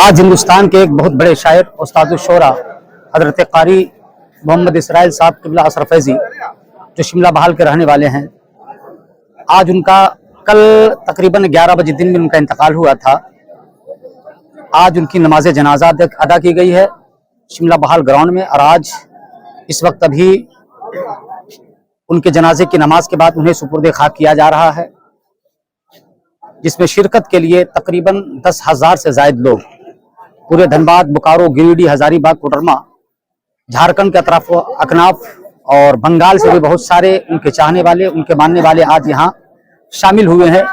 आज हिंदुस्तान के एक बहुत बड़े शायर उस्ताद शोरा हजरत कारी मोहम्मद इसराइल साहब क़िबला असर फैज़ी जो शिमला बहाल के रहने वाले हैं, आज उनका कल तकरीबन 11 बजे दिन में उनका इंतकाल हुआ था। आज उनकी नमाज जनाजा अदा की गई है शिमला बहाल ग्राउंड में, और आज इस वक्त अभी उनके जनाजे की नमाज के बाद उन्हें सुपुर्द खाक किया जा रहा है, जिसमें शिरकत के लिए तकरीबन 10,000 से ज़ायद लोग पूरे धनबाद, बोकारो, गिरिडीह, हजारीबाग, कोडरमा, झारखंड के अतराफ अकनाफ और बंगाल से भी बहुत सारे उनके चाहने वाले, उनके मानने वाले आज यहाँ शामिल हुए हैं,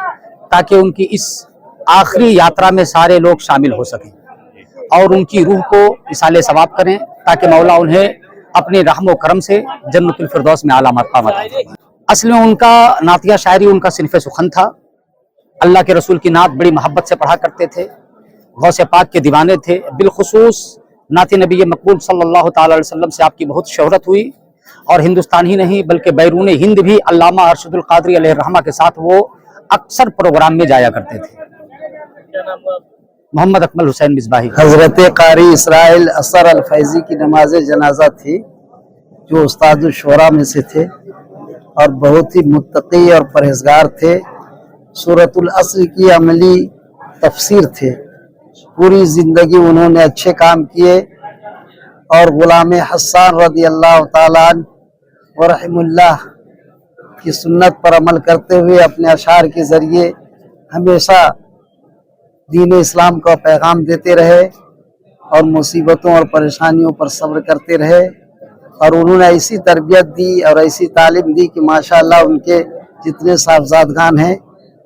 ताकि उनकी इस आखिरी यात्रा में सारे लोग शामिल हो सकें और उनकी रूह को इसाले सवाब करें, ताकि मौला उन्हें अपने रहम व करम से जन्नतुल फिरदौस में आला मरतबा अता। असल में उनका नातिया शायरी उनका सिनफ़े सुखन था। अल्लाह के रसूल की नात बड़ी मोहब्बत से पढ़ा करते थे, गौसे पाक के दीवाने थे। बिलखुसूस नात नबी मकबूल सल्लल्लाहु ताला अलैहि वसल्लम से आपकी बहुत शोहरत हुई, और हिंदुस्तान ही नहीं बल्कि बैरून हिंद भी अल्लामा अरशदुल क़ादरी अलैहि रहमा के साथ वो अक्सर प्रोग्राम में जाया करते थे। मोहम्मद अकमल हुसैन मिसबाही। हजरत कारी इसराइल असर अल फैज़ी की नमाज जनाजा थी, जो उस्ताद शोरा में से थे और बहुत ही मुत्तकी और परहेजगार थे। सूरतुल अस्र की अमली तफसीर थे। पूरी जिंदगी उन्होंने अच्छे काम किए और गुलाम हसन रज़ी अल्लाह ताला अन्हु व रहमुल्लाह की सुन्नत पर अमल करते हुए अपने अशार के जरिए हमेशा दीन इस्लाम का पैगाम देते रहे और मुसीबतों और परेशानियों पर सब्र करते रहे, और उन्होंने ऐसी तरबियत दी और ऐसी तालीम दी कि माशाअल्लाह उनके जितने साहबजादगान हैं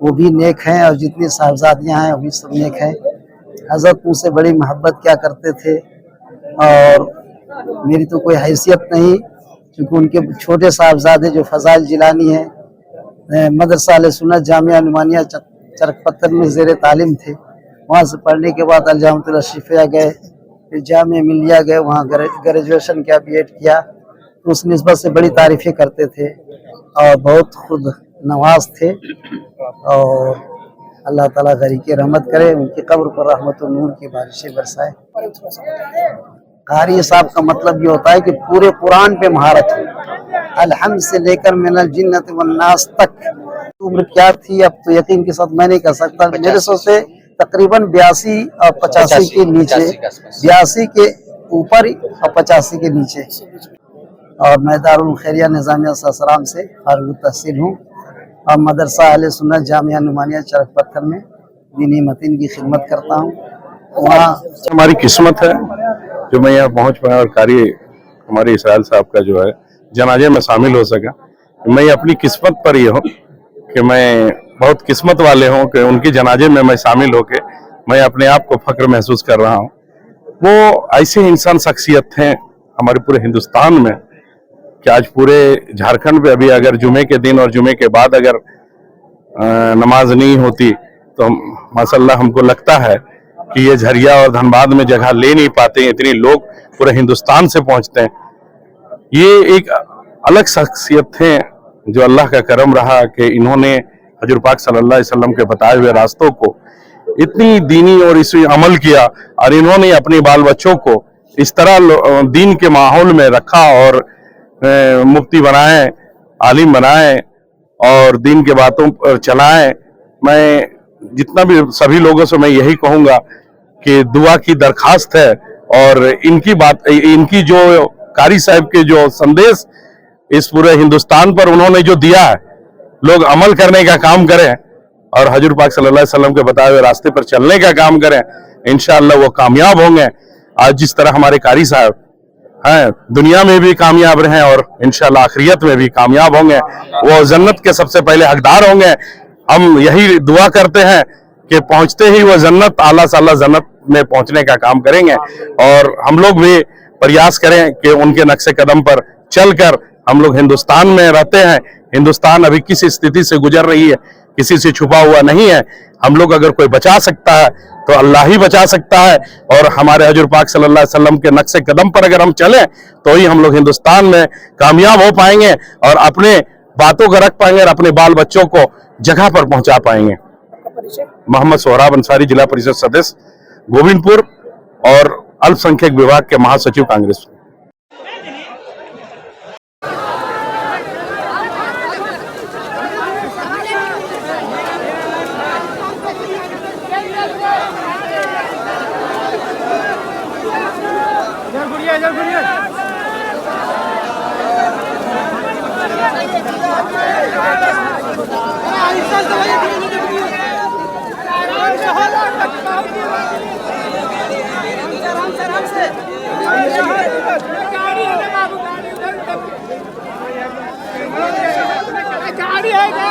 वो भी नेक हैं और जितनी साहबजादियाँ हैं वो भी सब नेक हैं। हज़रत मुझसे बड़ी मोहब्बत क्या करते थे, और मेरी तो कोई हैसियत नहीं, क्योंकि उनके छोटे साहबजादे जो फ़ज़ाइल जिलानी है मदरसा अहले सुन्नत जामिया नुमानिया चरकपत्थर में ज़ेर तालीम थे। वहाँ से पढ़ने के बाद अल-जामिया शिफिया गए, फिर जामिया मिलिया गए, वहाँ ग्रेजुएशन किया, बीएड किया। तो उस निस्बत से बड़ी तारीफ़ें करते थे और बहुत खुद नवाज थे, और अल्लाह ताला गरी की रहमत करे, उनकी कब्र पर रहमत और नूर की बारिशें बरसाए। कारी साहब का मतलब ये होता है कि पूरे कुरान पे महारत हो, अलहम्द से लेकर मिनल जिन्नत वन्नास तक। उम्र क्या थी अब तो यकीन के साथ मैं नहीं कह सकता, मेरे से तकरीबन 82 और 85 के नीचे, 82 के ऊपर और 85 के नीचे। और मैं दारुल खैरिया निज़ामिया ससराम से फारिग तहसील हूँ और मदरसा अहले सुन्नत जामिया नुमानिया चरकपत्थर में दीनी मतीन की खिदमत करता हूँ। वहाँ हमारी किस्मत है जो मैं यहाँ पहुँच पाया और कारी हमारे इसराइल साहब का जो है जनाजे में शामिल हो सका। मैं अपनी किस्मत पर ये हूँ कि मैं बहुत किस्मत वाले हूँ कि उनके जनाजे में मैं शामिल होके मैं अपने आप को फख्र महसूस कर रहा हूँ। वो ऐसे इंसान शख्सियत हैं हमारे पूरे हिंदुस्तान में कि आज पूरे झारखंड पे अभी अगर जुमे के दिन और जुमे के बाद अगर नमाज नहीं होती तो माशाल्लाह हमको लगता है कि ये झरिया और धनबाद में जगह ले नहीं पाते, इतने लोग पूरे हिंदुस्तान से पहुंचते हैं। ये एक अलग शख्सियत थे जो अल्लाह का करम रहा कि इन्होंने हजूर पाक सल्लल्लाहु अलैहि वसल्लम के बताए हुए रास्तों को इतनी दीनी और इसमें अमल किया, और इन्होंने अपने बाल बच्चों को इस तरह दीन के माहौल में रखा और मुफ्ती बनाए, आलिम बनाए और दीन के बातों पर चलाए। मैं जितना भी सभी लोगों से मैं यही कहूँगा कि दुआ की दरखास्त है, और इनकी जो कारी साहब के जो संदेश इस पूरे हिंदुस्तान पर उन्होंने जो दिया है, लोग अमल करने का काम करें और हजूर पाक सल्लल्लाहु अलैहि वसल्लम के बताए हुए रास्ते पर चलने का काम करें, इंशाअल्लाह वो कामयाब होंगे। आज जिस तरह हमारे कारी साहब हैं दुनिया में भी कामयाब रहे और इंशाअल्लाह आखिरत में भी कामयाब होंगे, वो जन्नत के सबसे पहले हकदार होंगे। हम यही दुआ करते हैं कि पहुंचते ही वो जन्नत आला से आला जन्नत में पहुंचने का काम करेंगे और हम लोग भी प्रयास करें कि उनके नक्शे कदम पर चलकर हम लोग हिंदुस्तान में रहते हैं। हिंदुस्तान अभी किस स्थिति से गुजर रही है किसी से छुपा हुआ नहीं है। हम लोग अगर कोई बचा सकता है तो अल्लाह ही बचा सकता है और हमारे हजूर पाक सल्लल्लाहु अलैहि वसल्लम के नक्शे कदम पर अगर हम चलें तो ही हम लोग हिंदुस्तान में कामयाब हो पाएंगे और अपने बातों को रख पाएंगे और अपने बाल बच्चों को जगह पर पहुंचा पाएंगे। मोहम्मद सोहराब अंसारी, जिला परिषद सदस्य गोविंदपुर और अल्पसंख्यक विभाग के महासचिव कांग्रेस। गाड़ी है